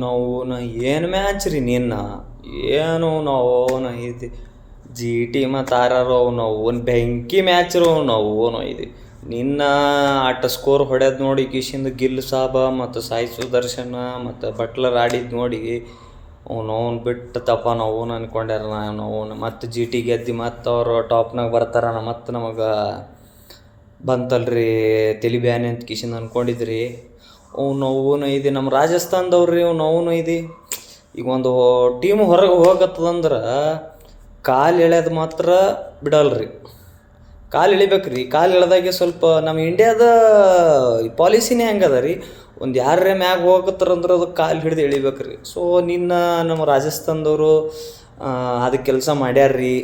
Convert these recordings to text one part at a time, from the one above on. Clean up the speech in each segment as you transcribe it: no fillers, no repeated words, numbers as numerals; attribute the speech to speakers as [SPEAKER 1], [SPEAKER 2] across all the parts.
[SPEAKER 1] ನಾವು ಏನು ಮ್ಯಾಚ್ ರೀ ನಿನ್ನ ಏನು ನಾವು ಇದು ಜಿ ಟಿ ಮತ್ತು ಆರ್ ಆರ್ ನಾವು ಒಂದು ಬೆಂಕಿ ಮ್ಯಾಚ್ ರೀ ನಾವು ಇದು ನಿನ್ನ ಆಟ ಸ್ಕೋರ್ ಹೊಡ್ಯೋದು ನೋಡಿ ಕಿಶಿಂದ ಗಿಲ್ ಸಾಬ ಮತ್ತು ಸಾಯಿ ಸುದರ್ಶನ ಮತ್ತು ಬಟ್ಲರ್ ಆಡಿದ್ದು ನೋಡಿ ಅವ್ನು ಬಿಟ್ಟು ತಪ್ಪ ನಾವು ಅನ್ಕೊಂಡ್ಯಾರ ನಾವು ಮತ್ತು ಜಿ ಟಿ ಗೆದ್ದು ಮತ್ತು ಅವರು ಟಾಪ್ನಾಗ ಬರ್ತಾರ ಮತ್ತು ನಮಗೆ ಬಂತಲ್ರಿ ತಲೆ ಬ್ಯಾನೆ ಅಂತ ಕಿಶಿಂದ ಅಂದ್ಕೊಂಡಿದ್ರಿ ಅವ್ನು ಇದು ನಮ್ಮ ರಾಜಸ್ಥಾನದವ್ರಿ ಅವ್ನು ಇದು ಈಗ ಒಂದು ಟೀಮ್ ಹೊರಗೆ ಹೋಗತ್ತದಂದ್ರೆ ಕಾಲು ಎಳ್ಯೋದು ಮಾತ್ರ ಬಿಡಲ್ರಿ. ಕಾಲು ಎಳಿಬೇಕು ರೀ. ಕಾಲು ಎಳ್ದಾಗೆ ಸ್ವಲ್ಪ ನಮ್ಮ ಇಂಡಿಯಾದ ಪಾಲಿಸಿನೇ ಹೆಂಗದ ರೀ, ಒಂದು ಯಾರೇ ಮ್ಯಾಗ ಹೋಗತ್ತಾರಂದ್ರೆ ಅದು ಕಾಲು ಹಿಡ್ದು ಎಳಿಬೇಕು ರೀ. ಸೊ ನಿನ್ನ ನಮ್ಮ ರಾಜಸ್ಥಾನದವರು ಅದಕ್ಕೆ ಕೆಲಸ ಮಾಡ್ಯಾರ್ರಿ.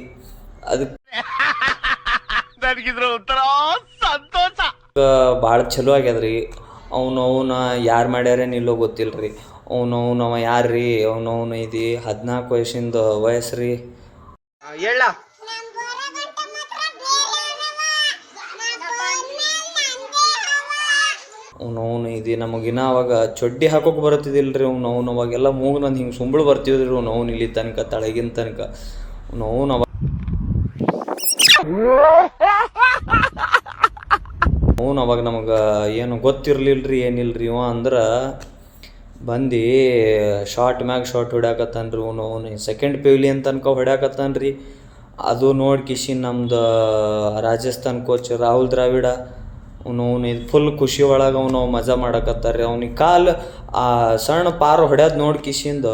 [SPEAKER 1] ಅದಕ್ಕೆ ಭಾಳ ಚಲೋ ಆಗ್ಯದ ರೀ. ಅವನ ಯಾರು ಮಾಡ್ಯಾರೇನಿಲ್ಲೋ ಗೊತ್ತಿಲ್ಲ ರೀ. ಅವ ಯಾರು ರೀ ಅವನು ಇದು 14 ವಯಸ್ಸಿಂದ ವಯಸ್ಸು ರೀ. ಅವನು ಇದು ನಮಗಿನ್ನ ಅವಾಗ ಚಡ್ಡಿ ಹಾಕೋಕೆ ಬರುತ್ತಿದ್ದಿಲ್ಲ ರೀ. ಅವ್ನು ಅವಾಗೆಲ್ಲ ಮೂಗು ನಂದು ಹಿಂಗೆ ಸುಂಬಳು ಬರ್ತಿದ್ರಿ ಅವ್ನು ಇಲ್ಲಿ ತನಕ ತಳಗಿನ ತನಕ ಅವ್ನು ಅವಾಗ ನಮಗೆ ಏನು ಗೊತ್ತಿರಲಿಲ್ಲ ರೀ ಏನಿಲ್ಲ ರೀ. ಅಂದ್ರೆ ಬಂದು ಶಾರ್ಟ್ ಮ್ಯಾಗ ಶಾರ್ಟ್ ಹೊಡ್ಯಾಕತ್ತಾನ ರೀ. ಅವನು ಸೆಕೆಂಡ್ ಪೆವಿಲಿಯನ್ ತನಕ ಹೊಡ್ಯಾಕತ್ತಾನ ರೀ. ಅದು ನೋಡಿ ಕಿಶಿನ್ ನಮ್ದು ರಾಜಸ್ಥಾನ್ ಕೋಚ್ ರಾಹುಲ್ ದ್ರಾವಿಡ ಅವನು ಇದು ಫುಲ್ ಖುಷಿ ಒಳಗೆ ಅವನು ಮಜಾ ಮಾಡಕತ್ತಾರ ರೀ. ಅವ್ನಿಗೆ ಕಾಲು ಆ ಸಣ್ಣ ಪಾರು ಹೊಡ್ಯೋದು ನೋಡಿ ಕಿಶಿಂದ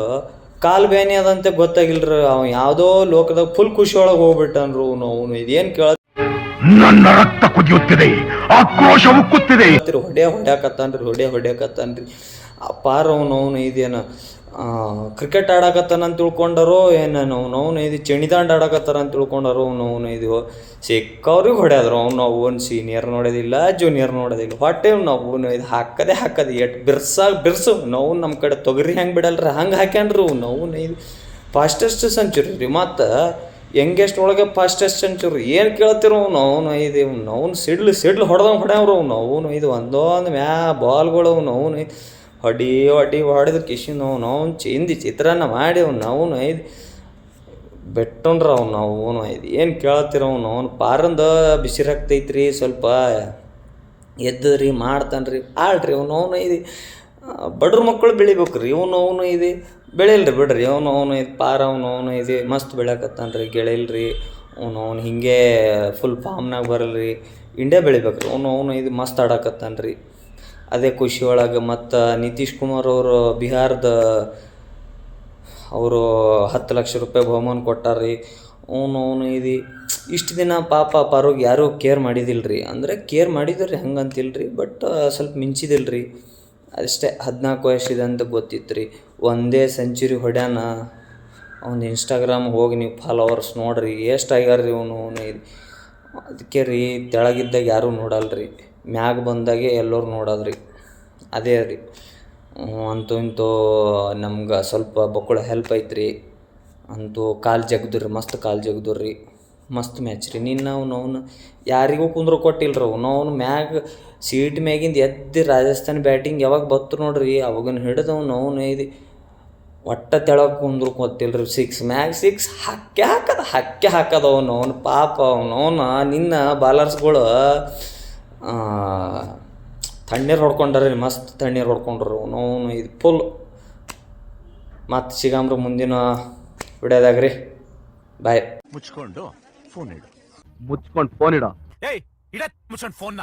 [SPEAKER 1] ಕಾಲು ಬೇನೆ ಅದಂತೆ ಗೊತ್ತಾಗಿಲ್ಲ ರೀ. ಅವ್ನು ಯಾವುದೋ ಲೋಕದಾಗ ಫುಲ್ ಖುಷಿ ಒಳಗೆ ಹೋಗ್ಬಿಟ್ಟನ್ರಿ. ಅವನು ಇದೇನು ಕೇಳ
[SPEAKER 2] ನನ್ನ ರಕ್ತ ಕುದಿಯುತ್ತಿದೆ, ಆಕ್ರೋಶ ಉಕ್ಕುತ್ತಿದೆ,
[SPEAKER 1] ಹೊಡ್ಯಾಕತ್ತಾನ್ರಿ. ಆ ಪಾರ ಅವನು ಇದೇನು ಕ್ರಿಕೆಟ್ ಆಡಕತ್ತಾನ ಅಂತ ತಿಳ್ಕೊಂಡಾರೋ ಏನು ಅವನು ಇದು ಚಣಿದಾಂಡ್ ಆಡಕತ್ತಾರ ಅಂತ ತಿಳ್ಕೊಂಡಾರೋ ಅವನು ಇದು ಸಿಕ್ಕವ್ರಿಗೆ ಹೊಡ್ಯಾದ್ರು. ಅವ್ನು ಸೀನಿಯರ್ ನೋಡೋದಿಲ್ಲ, ಜೂನಿಯರ್ ನೋಡೋದಿಲ್ಲ, ಹೊಟ್ಟೆ ನಾವು ಇದು ಹಾಕದೆ ಎಷ್ಟು ಬಿರ್ಸು ನಾವು ನಮ್ಮ ಕಡೆ ತೊಗರಿ ಹೆಂಗೆ ಬಿಡಲ್ರಿ ಹಂಗೆ ಹಾಕ್ಯಾನ್ರಿ. ಅವ್ನು ಇದು ಫಾಸ್ಟೆಸ್ಟ್ ಸೆಂಚುರಿ ರೀ. ಮತ್ತು ಯಂಗೆಸ್ಟ್ ಒಳಗೆ ಫಾಸ್ಟೆಸ್ಟ್ ಸೆಂಚುರಿ ಏನು ಕೇಳ್ತಿರೋ ಅವನು ಇದು ಅವ್ನು ಸಿಡ್ಲು ಹೊಡ್ಯವ್ರು ಅವನು ಇದು ಒಂದೊಂದು ಬಾಲ್ಗಳು ಅವನು ಹೊಡೆದು ಕಿಶಿನ್ ಅವ್ನು ಚಿತ್ರಾನ್ನ ಮಾಡಿ ಅವನು ಇದು ಬೆಟ್ಟನ್ರ ಅವನು ಇದು ಏನು ಕೇಳ್ತಿರೋ ಅವನು ಪಾರಂದ ಬಿಸಿರಾಗ್ತೈತ್ರಿ. ಸ್ವಲ್ಪ ಎದ್ದದ್ರಿ ಮಾಡ್ತಾನ್ರಿ ಆಳ್ರಿ. ಅವನು ಇದು ಬಡ್ರ ಮಕ್ಕಳು ಬೆಳಿಬೇಕು ರೀ. ಅವನು ಇದು ಬೆಳೆಯಲ್ರಿ ಬಿಡ್ರಿ. ಅವನು ಇದು ಪಾರ ಅವನು ಇದು ಮಸ್ತ್ ಬೆಳ್ಯಾಕತ್ತಾನ್ರಿ, ಗೆಳೆಯಲ್ರಿ. ಅವನು ಹಿಂಗೆ ಫುಲ್ ಫಾರ್ಮ್ನಾಗ ಬರಲ್ರಿ. ಇಂಡಿಯಾ ಬೆಳಿಬೇಕು ರೀ. ಅವನು ಇದು ಮಸ್ತ್ ಆಡಕತ್ತಾನ್ರಿ. ಅದೇ ಖುಷಿ ಒಳಗೆ ಮತ್ತು ನಿತೀಶ್ ಕುಮಾರ್ ಅವರು ಬಿಹಾರದ ಅವರು 10 ಲಕ್ಷ ರೂಪಾಯಿ ಬಹುಮಾನ ಕೊಟ್ಟಾರ್ರಿ. ಅವನು ಇದು ಇಷ್ಟು ದಿನ ಪಾಪ ಪಾರೋಗಿ ಯಾರೂ ಕೇರ್ ಮಾಡಿದಿಲ್ಲ ರೀ. ಅಂದರೆ ಕೇರ್ ಮಾಡಿದ್ರು ರೀ, ಹಂಗಂತಿಲ್ಲ ರೀ. ಬಟ್ ಸ್ವಲ್ಪ ಮಿಂಚಿದಿಲ್ಲ ರೀ ಅಷ್ಟೇ. 14 ವಯಸ್ಸಿದೆ ಅಂತ ಗೊತ್ತಿತ್ತು ರೀ. ಒಂದೇ ಸೆಂಚುರಿ ಹೊಡ್ಯಾನ. ಅವ್ನು ಇನ್ಸ್ಟಾಗ್ರಾಮ್ ಹೋಗಿ ನೀವು ಫಾಲೋವರ್ಸ್ ನೋಡ್ರಿ ಎಷ್ಟಾಗ್ಯಾರ ರೀ. ಅವನು ಇದು ಅದಕ್ಕೆ ರೀ ತೆಳಗಿದ್ದಾಗ ಯಾರೂ ನೋಡಲ್ರಿ, ಮ್ಯಾಗ ಬಂದಾಗೆ ಎಲ್ಲರೂ ನೋಡೋದ್ರಿ. ಅದೇ ರೀ. ಅಂತೂ ಇಂತೂ ನಮ್ಗೆ ಸ್ವಲ್ಪ ಬಕ್ಕುಳ ಹೆಲ್ಪ್ ಐತ್ರಿ. ಅಂತೂ ಕಾಲು ಜಗ್ದುರಿ, ಮಸ್ತ್ ಕಾಲು ಜಗ್ದುರಿ. ಮಸ್ತ್ ಮ್ಯಾಚ್ ರೀ. ನಿನ್ನ ಅವನು ಯಾರಿಗೂ ಕುಂದ್ರು ಕೊಟ್ಟಿಲ್ಲ ರೀ. ಅವನು ಮ್ಯಾಗ ಸೀಟ್ ಮ್ಯಾಗಿಂದ ಎದ್ದು ರಾಜಸ್ಥಾನ್ ಬ್ಯಾಟಿಂಗ್ ಯಾವಾಗ ಬತ್ತು ನೋಡ್ರಿ ಅವಾಗನ ಹಿಡಿದವನು ಇದು ಒಟ್ಟ ತೆಳಗೆ ಕುಂದ್ರು ಗೊತ್ತಿಲ್ಲ ರೀ. 6 ಮ್ಯಾಗ 6 ಹಕ್ಕೆ ಹಾಕದ ಅವನು ಪಾಪ ಅವನು ನಿನ್ನ ಬಾಲರ್ಸ್ಗಳು ತಣ್ಣೀರು ಹೊಡ್ಕೊಂಡ್ರಿ, ಮಸ್ತ್ ತಣ್ಣೀರು ಹೊಡ್ಕೊಂಡ್ರು ಅವನು ಇದು ಫುಲ್. ಮತ್ತು ಸಿಗಾಮ್ರಿ ಮುಂದಿನ ವಿಡಿಯೋದಾಗ ರೀ. ಬಾಯ್.
[SPEAKER 2] ಮುಚ್ಕೊಂಡು ಫೋನ್ ಇಡು.
[SPEAKER 3] ಮುಚ್ಕೊಂಡು ಫೋನ್ ಇಡ.
[SPEAKER 2] ಏಯ್ ಇಡ ಮುಚ್ಕೊಂಡು ಫೋನ್ನ.